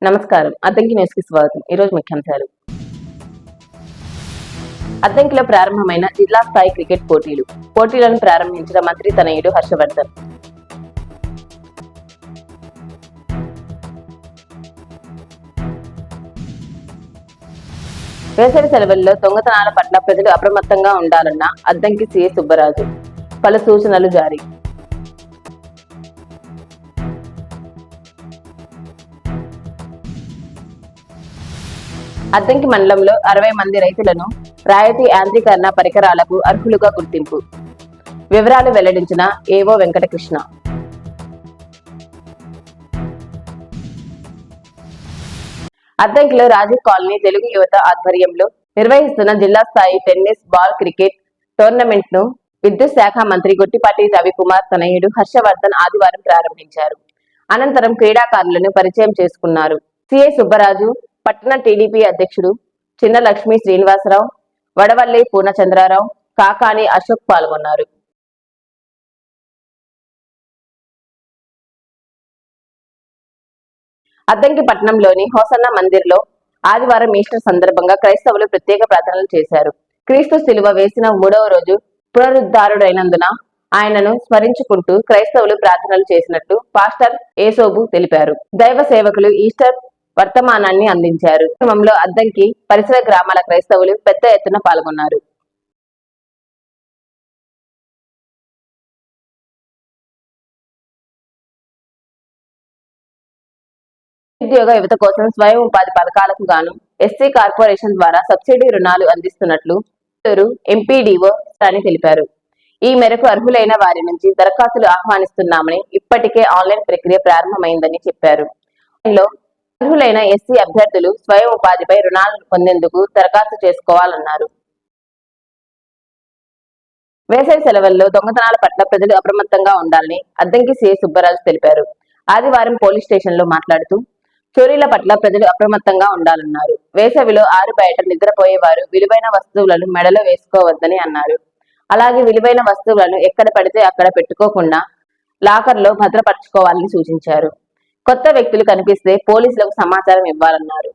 నమస్కారం. అద్దంకి న్యూస్ కి స్వాగతం. ఈరోజు ముఖ్యాంశాలు. అద్దంకిలో ప్రారంభమైన జిల్లా స్థాయి క్రికెట్ పోటీలను ప్రారంభించిన మంత్రి తనయుడు హర్షవర్ధన్. వేసవి సెలవుల్లో దొంగతనాల పట్ల ప్రజలు అప్రమత్తంగా ఉండాలన్న అద్దంకి సీఐ సుబ్బరాజు. పలు సూచనలు జారీ. అద్దంకి మండలంలో 60 మంది రైతులను రాయితీ యాంత్రీకరణ పరికరాలకు అర్హులుగా గుర్తింపు. వివరాలు వెల్లడించిన ఏవో వెంకటకృష్ణ. అద్దంకిలో రాజీవ్ కాలనీ తెలుగు యువత ఆధ్వర్యంలో నిర్వహిస్తున్న జిల్లా స్థాయి టెన్నిస్ బాల్ క్రికెట్ టోర్నమెంట్ ను విద్యుత్ శాఖ మంత్రి గొట్టిపాటి రవికుమార్ తనయుడు హర్షవర్ధన్ ఆదివారం ప్రారంభించారు. అనంతరం క్రీడాకారులను పరిచయం చేసుకున్నారు. సిఐ సుబ్బరాజు, పట్టణ టీడీపీ అధ్యక్షుడు చిన్న లక్ష్మీ శ్రీనివాసరావు, వడవల్లి పూర్ణచంద్రారావు, కాకాని అశోక్ పాల్గొన్నారు. అద్దంకి పట్టణంలోని హోసన్న మందిర్లో ఆదివారం ఈస్టర్ సందర్భంగా క్రైస్తవులు ప్రత్యేక ప్రార్థనలు చేశారు. క్రీస్తు శిలువ వేసిన 3వ రోజు పునరుద్ధారుడైనందున ఆయనను స్మరించుకుంటూ క్రైస్తవులు ప్రార్థనలు చేసినట్టు పాస్టర్ ఏసోబు తెలిపారు. దైవ సేవకులు ఈస్టర్ వర్తమానాన్ని అందించారు. క్రమంలో అద్దంకి పరిసర గ్రామాల క్రైస్తవులు పెద్ద ఎత్తున పాల్గొన్నారు. నిరుద్యోగ యువత కోసం స్వయం ఉపాధి పథకాలకు గాను ఎస్సీ కార్పొరేషన్ ద్వారా సబ్సిడీ రుణాలు అందిస్తున్నట్లు ఎంపీడీఓ అని తెలిపారు. ఈ మేరకు అర్హులైన వారి నుంచి దరఖాస్తులు ఆహ్వానిస్తున్నామని, ఇప్పటికే ఆన్లైన్ ప్రక్రియ ప్రారంభమైందని చెప్పారు. అర్హులైన ఎస్సీ అభ్యర్థులు స్వయం ఉపాధిపై రుణాలు పొందేందుకు దరఖాస్తు చేసుకోవాలన్నారు. వేసవి సెలవుల్లో దొంగతనాల పట్ల ప్రజలు అప్రమత్తంగా ఉండాలని అద్దంకి సిఐ సుబ్బరాజు తెలిపారు. ఆదివారం పోలీస్ స్టేషన్ లో మాట్లాడుతూ చోరీల పట్ల ప్రజలు అప్రమత్తంగా ఉండాలన్నారు. వేసవిలో ఆరు బయట నిద్రపోయేవారు విలువైన వస్తువులను మెడలో వేసుకోవద్దని అన్నారు. అలాగే విలువైన వస్తువులను ఎక్కడ పడితే అక్కడ పెట్టుకోకుండా లాకర్లో భద్రపరచుకోవాలని సూచించారు. కొత్త వ్యక్తులు కనిపిస్తే పోలీసులకు సమాచారం ఇవ్వాలన్నారు.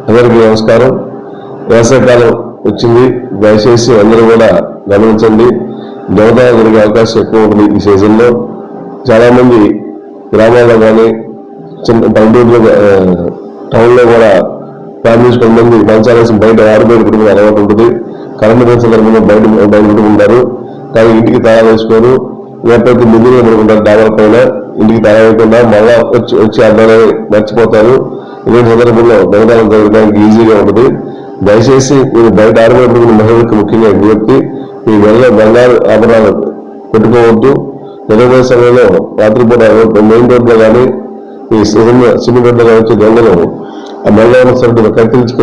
అందరికీ నమస్కారం. వేసవికాలం వచ్చింది, దయచేసి అందరూ కూడా గమనించండి. దొంగతనాలు జరిగే అవకాశం ఎక్కువ ఉంటుంది ఈ సీజన్లో. చాలా మంది గ్రామాల్లో కానీ చిన్న పల్లెటూరులో టౌన్లో కూడా ఫ్యామిలీస్ కొంతమంది మంచాలేసి బయట ఆరుబయట పెట్టుకునే అలవాటు ఉంటుంది. కరెంటు పోయిన సందర్భంలో బయట పెట్టుకుంటారు. కానీ ఇంటికి తాళాలు వేసుకోరు. ఎప్పుడైతే ముందుగా పడుకుంటారు డాబాల పైన, ఇంటికి తాళం వేయకుండా మళ్ళా వచ్చి అడ్డాలు మర్చిపోతారు. ఇలాంటి సందర్భంలో దొంగతనం జరగడానికి ఈజీగా ఉంటుంది. దయచేసి మీరు బయట ఆరుబయట పెట్టుకున్న మహిళలకు ముఖ్యంగా విజ్ఞప్తి, మీ వెళ్ళ బంగారు ఆభరణాలు పెట్టుకోవద్దు. నిద్రపోయే సమయంలో రాత్రిపూట మెయిన్ రోడ్లో కానీ ఈ సిమెంట్ రోడ్లో కానీ వచ్చే దొంగలు ఆ మెల్ల ఉన్న సరుకులు కత్తిరించి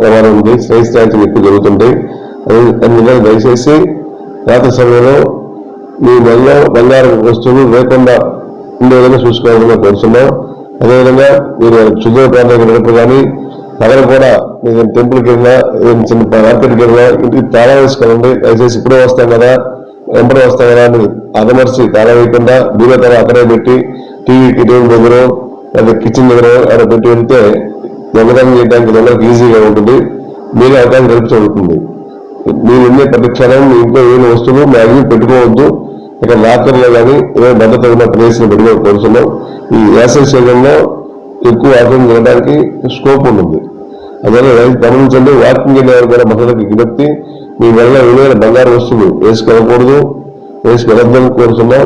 ప్రమాదం ఉంది. శ్రేష్ఠాంతులు ఎక్కువ జరుగుతుంటాయి. అందుకని దయచేసి రాత్రి సమయంలో మీ మెల్లో బంగారు వస్తువులు లేకుండా ఉండే విధంగా చూసుకోవాలని కోరుతున్నాం. అదేవిధంగా మీరు చుట్టూ ప్రాంతానికి వెళ్ళినప్పుడు కానీ నగర కూడా మీరు టెంపుల్కి వెళ్ళినా, చిన్న మార్కెట్కి వెళ్ళినా ఇంటికి తాళం వేసుకోవాలండి. దయచేసి ఇప్పుడే వస్తాం కదా, వెంపడే వస్తాం కదా అని అదమర్చి తాళం వేయకుండా బీరో తాళం అక్కడే పెట్టి టీవీకి టేబుల్ దగ్గర లేదా కిచెన్ దగ్గర అక్కడ పెట్టి వెళ్తే దొంగతనం చేయడానికి దొంగలకు ఈజీగా ఉంటుంది. మీరే అవకాశం కల్పించబడుతుంది. మీరు ఉండే ప్రతి క్షణం మీ ఇంట్లో ఏమైనా వస్తువులు మ్యాక్సిమం పెట్టుకోవద్దు. ఇక్కడ లాకర్లో కానీ ఏదైనా భద్రత ఉన్న ప్రదేశంలో పెట్టుకోవడం కోరుతున్నాం. ఈ వేసవి సీజన్లో ఎక్కువ ఆటం చేయడానికి స్కోప్ ఉంటుంది. అందువల్ల రైతు గమనించండి. వాకింగ్ వెళ్ళేవారు కూడా మహిళలకు విజ్ఞప్తి, మీ వల్ల విలువైన బంగారు వస్తువులు వేసుకోకూడదు, వేసుకెళ్ళద్దని కోరుతున్నాం.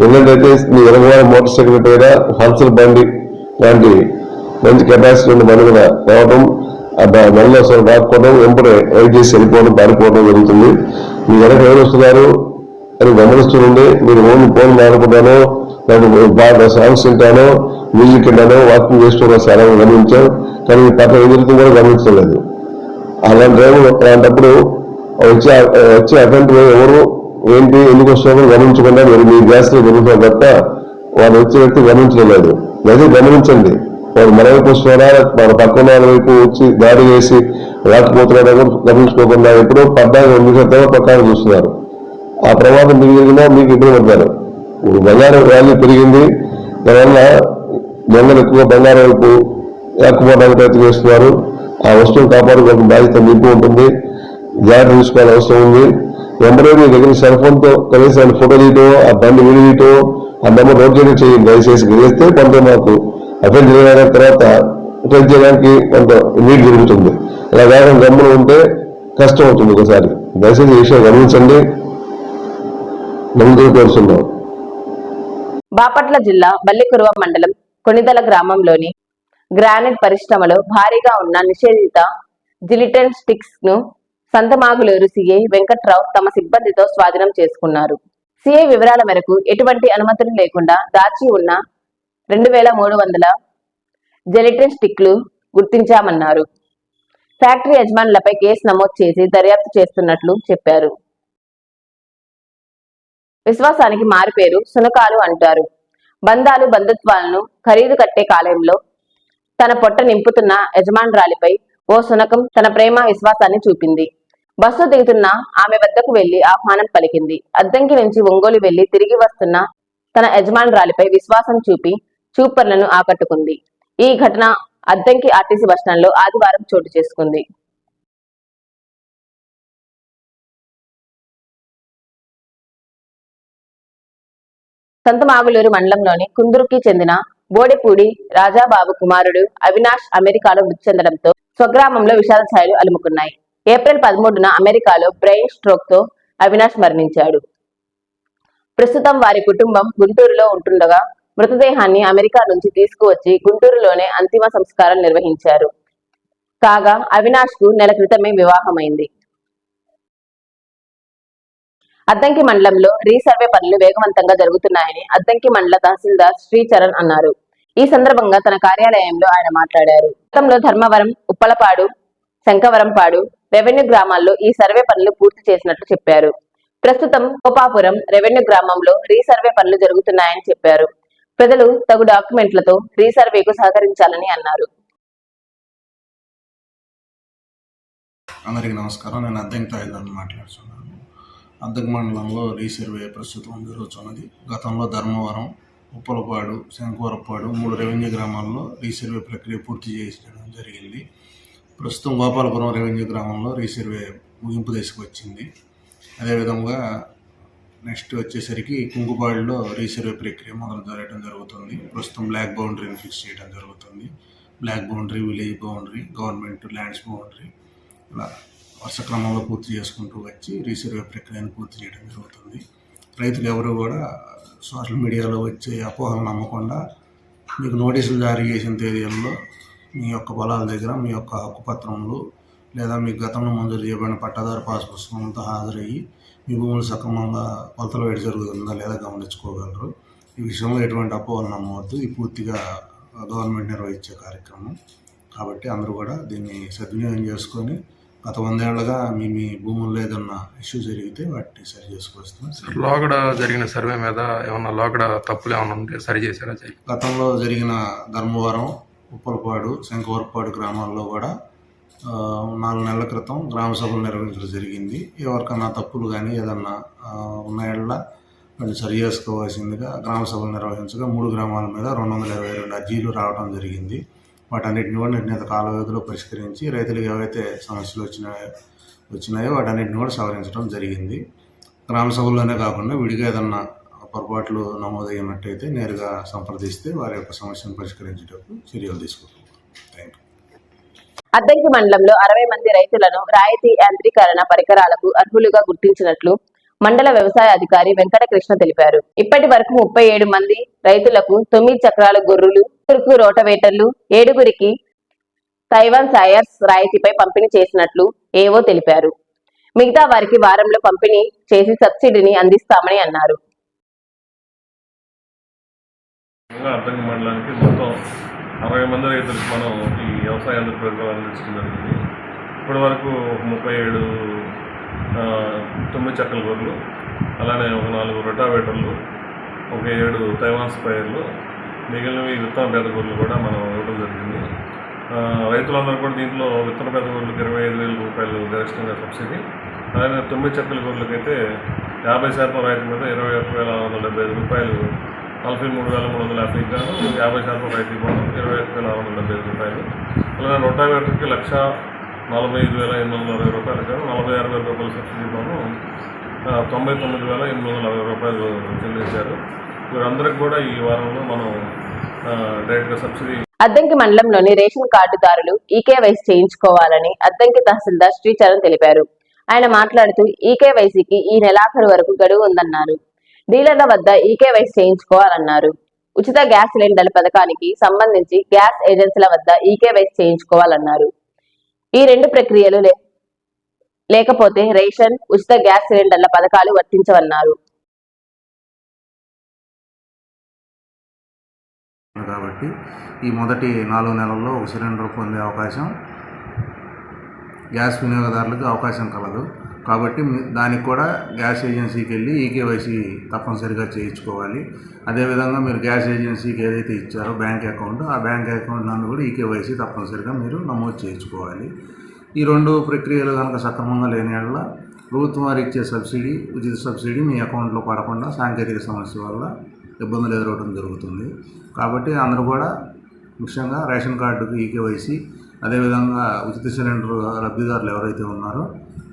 ఎందుకంటే మీ ఎనభై మోటార్ సైకిల్ పైన హల్సల్ బండి లాంటి మంచి కెపాసిటీ ఉన్న బండి కూడా రావడం, బండిలో అసలు రాకపోవడం, వెంపడే రైడ్ చేసి వెళ్ళిపోవడం, పారిపోవడం జరుగుతుంది. మీ వెనక ఎవరు వస్తున్నారు అని గమనిస్తుండే మీరు ఫోన్ మాట్లాడుకుంటానో, బాగా సాంగ్స్ వింటానో, మ్యూజిక్ వింటానో, వాకింగ్ చేసుకోవడం చాలా గమనించాం. కానీ మీ పక్కన ఎదురుతూ కూడా గమనించలేదు. అలాంటప్పుడు వచ్చే అటెంట్ ఎవరు ఏంటి ఎందుకు వస్తున్నారో గమనించకుండా మీరు మీ గ్యాస్లో జరుగుతున్నారు తప్ప వాడు వచ్చే వ్యక్తి గమనించలేదు. అదే గమనించండి. వాడు మన వైపు వస్తున్నారా, మన పక్కన వాళ్ళ వైపు వచ్చి దాడి చేసి రాకపోతున్నారా గమనించుకోకుండా ఎప్పుడో 14 నిమిషాల పక్కన చూస్తున్నారు. ఆ ప్రమాదం మీకు జరిగినా మీకు ఇబ్బంది పడతారు. బంగారం వాల్యూ పెరిగింది, దానివల్ల దొంగలు ఎక్కువ బంగారం వైపు లేకపోవడానికి ప్రయత్నం చేస్తున్నారు. ఆ వస్తువును కాపాడుకోవాల్సిన బాధ్యత మీకు ఉంటుంది. జాగ్రత్త తీసుకోవాల్సిన అవసరం ఉంది. వెంబడే మీ దగ్గర సెల్ ఫోన్ తో కనీసం ఫోటో తీయటం, ఆ బండి వీడియో తీయటం, ఆ నెంబర్ నోట్ చేయడం చేయండి. దయచేసి గెలిస్తే కొంత మాకు అఫెండ్ జరిగిన తర్వాత ట్రేస్ చేయడానికి కొంత నీట్ జరుగుతుంది. ఇలా వేగం గమ్మున ఉంటే కష్టం అవుతుంది ఒకసారి. దయచేసి ఈ విషయం గమనించండి. నమ్ముతూ కోరుతున్నాం. బాపట్ల జిల్లా బల్లికురువ మండలం కొణిదల గ్రామంలోని గ్రానైట్ పరిశ్రమలో భారీగా ఉన్న నిషేధిత జిలిటన్ స్టిక్స్ ను సంతమాగులూరు సిఐ వెంకట్రావు తమ సిబ్బందితో స్వాధీనం చేసుకున్నారు. సిఐ వివరాల మేరకు ఎటువంటి అనుమతులు లేకుండా దాచి ఉన్న 2300 జెలిటిన్ స్టిక్లు గుర్తించామన్నారు. ఫ్యాక్టరీ యజమానులపై కేసు నమోదు చేసి దర్యాప్తు చేస్తున్నట్లు చెప్పారు. విశ్వాసానికి మారుపేరు సునకాలు అంటారు. బంధాలు బంధుత్వాలను ఖరీదు కట్టే కాలంలో తన పొట్ట నింపుతున్న యజమానురాలిపై ఓ సునకం తన ప్రేమ విశ్వాసాన్ని చూపింది. బస్సు దిగుతున్న ఆమె వద్దకు వెళ్లి ఆహ్వానం పలికింది. అద్దంకి నుంచి ఒంగోలు వెళ్లి తిరిగి వస్తున్న తన యజమానురాలిపై విశ్వాసం చూపి చూపర్లను ఆకట్టుకుంది. ఈ ఘటన అద్దంకి ఆర్టీసీ బస్టాండ్లో ఆదివారం చోటు చేసుకుంది. సంతమాగులూరు మండలంలోని కుందురుకి చెందిన బోడెపూడి రాజాబాబు కుమారుడు అవినాష్ అమెరికాలో మృతి చెందడంతో స్వగ్రామంలో విషాద ఛాయలు అలుముకున్నాయి. ఏప్రిల్ 13న అమెరికాలో బ్రెయిన్ స్ట్రోక్ తో అవినాష్ మరణించాడు. ప్రస్తుతం వారి కుటుంబం గుంటూరులో ఉంటుండగా మృతదేహాన్ని అమెరికా నుంచి తీసుకువచ్చి గుంటూరులోనే అంతిమ సంస్కారం నిర్వహించారు. కాగా అవినాష్ కు నెల క్రితమే వివాహమైంది. అద్దంకి మండలంలో రీసర్వే పనులు వేగవంతంగా జరుగుతున్నాయని అద్దంకి మండల తహసీల్దార్ శ్రీచరణ్ అన్నారు. ఈ సందర్భంగా తన కార్యాలయంలో ఆయన మాట్లాడారు. గతంలో ధర్మవరం, ఉప్పలపాడు, శంకవరంపాడు రెవెన్యూ గ్రామాల్లో ఈ సర్వే పనులు పూర్తి చేసినట్లు చెప్పారు. ప్రస్తుతం కోపాపురం రెవెన్యూ గ్రామంలో రీసర్వే పనులు జరుగుతున్నాయని చెప్పారు. ప్రజలు తగు డాక్యుమెంట్లతో రీసర్వేకు సహకరించాలని అన్నారు. అందరికీ నమస్కారం. నేను అద్దంకి తహసీల్దార్ని మాట్లాడుతున్నాను. అద్దంకి మండలంలో రీసర్వే ప్రస్తుతం జరుగుతున్నది. గతంలో ధర్మవరం, ఉప్పలపాడు, శంకవరపాడు 3 రెవెన్యూ గ్రామాల్లో రీసర్వే ప్రక్రియ పూర్తి చేయడం జరిగింది. ప్రస్తుతం గోపాలపురం రెవెన్యూ గ్రామంలో రీసర్వే ముగింపు దశకు వచ్చింది. అదేవిధంగా నెక్స్ట్ వచ్చేసరికి కుంకుపాడులో రీసర్వే ప్రక్రియ మొదలు జరగడం జరుగుతుంది. ప్రస్తుతం బ్లాక్ బౌండరీని ఫిక్స్ చేయడం జరుగుతుంది. Block boundary, village boundary, government lands boundary ఇలా వర్ష క్రమంలో పూర్తి చేసుకుంటూ వచ్చి రీసర్వే ప్రక్రియను పూర్తి చేయడం జరుగుతుంది. రైతులు ఎవరు కూడా సోషల్ మీడియాలో వచ్చే అపోహలు నమ్మకుండా మీకు నోటీసులు జారీ చేసిన తేదీల్లో మీ యొక్క పొలాల దగ్గర మీ యొక్క హక్కు పత్రములు లేదా మీ గతంలో మంజూరు చేయబడిన పట్టాదారు పాస్ పుస్తకంతో హాజరయ్యి మీ భూములు సక్రమంగా కొలతలు వేడి జరుగుతుందా లేదా గమనించుకోగలరు. ఈ విషయంలో ఎటువంటి అపోహలు నమ్మవద్దు. ఇది పూర్తిగా గవర్నమెంట్ నిర్వహించే కార్యక్రమం కాబట్టి అందరూ కూడా దీన్ని సద్వినియోగం చేసుకొని గత 100 ఏళ్లుగా మీ భూముల్లో ఏదన్నా ఇష్యూ జరిగితే వాటిని సరి చేసుకొస్తాం. లోగడ జరిగిన సర్వే మీద ఏమన్నా లోగడ తప్పులు ఏమన్నా ఉంటే సరి చేశారా? గతంలో జరిగిన ధర్మవరం, ఉప్పలపాడు, శంకవరపాడు గ్రామాల్లో కూడా 4 నెలల క్రితం గ్రామ సభలు నిర్వహించడం జరిగింది. ఎవరికన్నా తప్పులు కానీ ఏదన్నా ఉన్న ఏళ్ళ వాళ్ళు సరి చేసుకోవాల్సిందిగా గ్రామ సభలు నిర్వహించగా 3 గ్రామాల మీద 222 అర్జీలు రావడం జరిగింది. వాటన్నిటిని కూడా నిర్ణీత కాల వ్యవధిలో పరిష్కరించి రైతులకు ఏవైతే సమస్యలు వచ్చినాయో వాటన్నిటిని కూడా సవరించడం జరిగింది. గ్రామ సభల్లోనే కాకుండా విడిగా ఏదన్నా పొరపాట్లు నమోదైనట్టయితే నేరుగా సంప్రదిస్తే వారి యొక్క సమస్యను పరిష్కరించేటప్పుడు చర్యలు తీసుకుంటాం. Thank you. అద్దంకి మండలంలో 60 మంది రైతులను రాయితీ యాంత్రీకరణ పరికరాలకు అర్హులుగా గుర్తించినట్లు మండల వ్యవసాయ అధికారి వెంకటకృష్ణ తెలిపారు. ఇప్పటి వరకు 37 మంది రైతులకు 9 చక్రాల గొర్రులు, రోటవేటర్లు, 7గురికి తైవాన్ సాయర్స్ రాయితీపై పంపిణీ చేసినట్లు ఏవో తెలిపారు. మిగతా వారికి వారంలో పంపిణీ చేసి సబ్సిడీని అందిస్తామని అన్నారు. అద్దంకి మండలానికి మొత్తం 60 మంది రైతులకు మనం ఈ వ్యవసాయ యంత్ర పరికరాలు అందించడం జరిగింది. ఇప్పటి వరకు 37 9 చక్కల గొర్రెలు, అలానే ఒక 4 రొటావేటర్లు, ఒక 7 తైవాన్ స్ప్రేయర్లు, మిగిలినవి విత్తన పెద్ద గొర్రెలు కూడా మనం ఇవ్వడం జరిగింది. రైతులందరూ కూడా దీంట్లో విత్తన పెద్ద గొర్రెలకు 25,000 రూపాయలు గరిష్టంగా సబ్సిడీ, అలానే 9 చక్కల గొర్రెలకైతే 50% రాయితీ మీద 21,675 రూపాయలు 43,350 గాను 50% రైతు బోను 21,475 రూపాయలు. అలాగే రొటావేటర్కి 1,45,860 రూపాయలు గాను 46,000 రూపాయల సబ్సిడీ బోను 99,840 రూపాయలు చెల్లించారు. వీరందరికీ కూడా ఈ వారంలో మనం డైరెక్ట్గా సబ్సిడీ. అద్దంకి మండలంలోని రేషన్ కార్డుదారులు ఈకేవైసీ చేయించుకోవాలని అద్దంకి తహసీల్దార్ శ్రీచరణ్ తెలిపారు. ఆయన మాట్లాడుతూ ఈకేవైసీకి ఈ నెలాఖరు వరకు గడువు ఉందన్నారు. డీలర్ల వద్ద ఈకేవైసీ చేయించుకోవాలన్నారు. ఉచిత గ్యాస్ సిలిండర్ల పథకానికి సంబంధించి గ్యాస్ ఏజెన్సీల వద్ద ఈకేవైసీ చేయించుకోవాలన్నారు. ఈ రెండు ప్రక్రియలు లేకపోతే రేషన్, ఉచిత గ్యాస్ సిలిండర్ల పథకాలు వర్తించవన్నారు. కాబట్టి ఈ మొదటి 4 నెలల్లో ఒక సిలిండర్ పొందే అవకాశం గ్యాస్ వినియోగదారులకు అవకాశం కలదు. కాబట్టి దానికి కూడా గ్యాస్ ఏజెన్సీకి వెళ్ళి ఈకేవైసీ తప్పనిసరిగా చేయించుకోవాలి. అదేవిధంగా మీరు గ్యాస్ ఏజెన్సీకి ఏదైతే ఇచ్చారో బ్యాంక్ అకౌంట్, ఆ బ్యాంక్ అకౌంట్ నందు కూడా ఈకేవైసీ తప్పనిసరిగా మీరు నమోదు చేయించుకోవాలి. ఈ రెండు ప్రక్రియలు కనుక సక్రమంగా లేని యెడల ప్రభుత్వం వారు ఇచ్చే సబ్సిడీ, ఉచిత సబ్సిడీ మీ అకౌంట్లో పడకుండా సాంకేతిక సమస్య వల్ల ఇబ్బందులు ఎదురవడం జరుగుతుంది. కాబట్టి అందరూ కూడా ముఖ్యంగా రేషన్ కార్డుకు ఈకేవైసీ, అదేవిధంగా ఉచిత సిలిండర్ లబ్ధిదారులు ఎవరైతే ఉన్నారో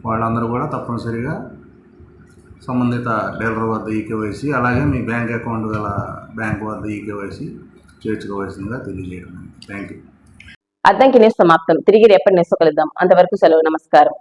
వాళ్ళందరూ కూడా తప్పనిసరిగా సంబంధిత డీలర్ వద్ద ఈకేవైసీ, అలాగే మీ బ్యాంక్ అకౌంట్ గల బ్యాంక్ వద్ద ఈకేవైసీ చేర్చుకోవాల్సిందిగా తెలియజేయడం. Thank you. అద్దంకి న్యూస్ సమాప్తం. తిరిగి రేపటి న్యూస్ కలుద్దాం. అంతవరకు సెలవు. నమస్కారం.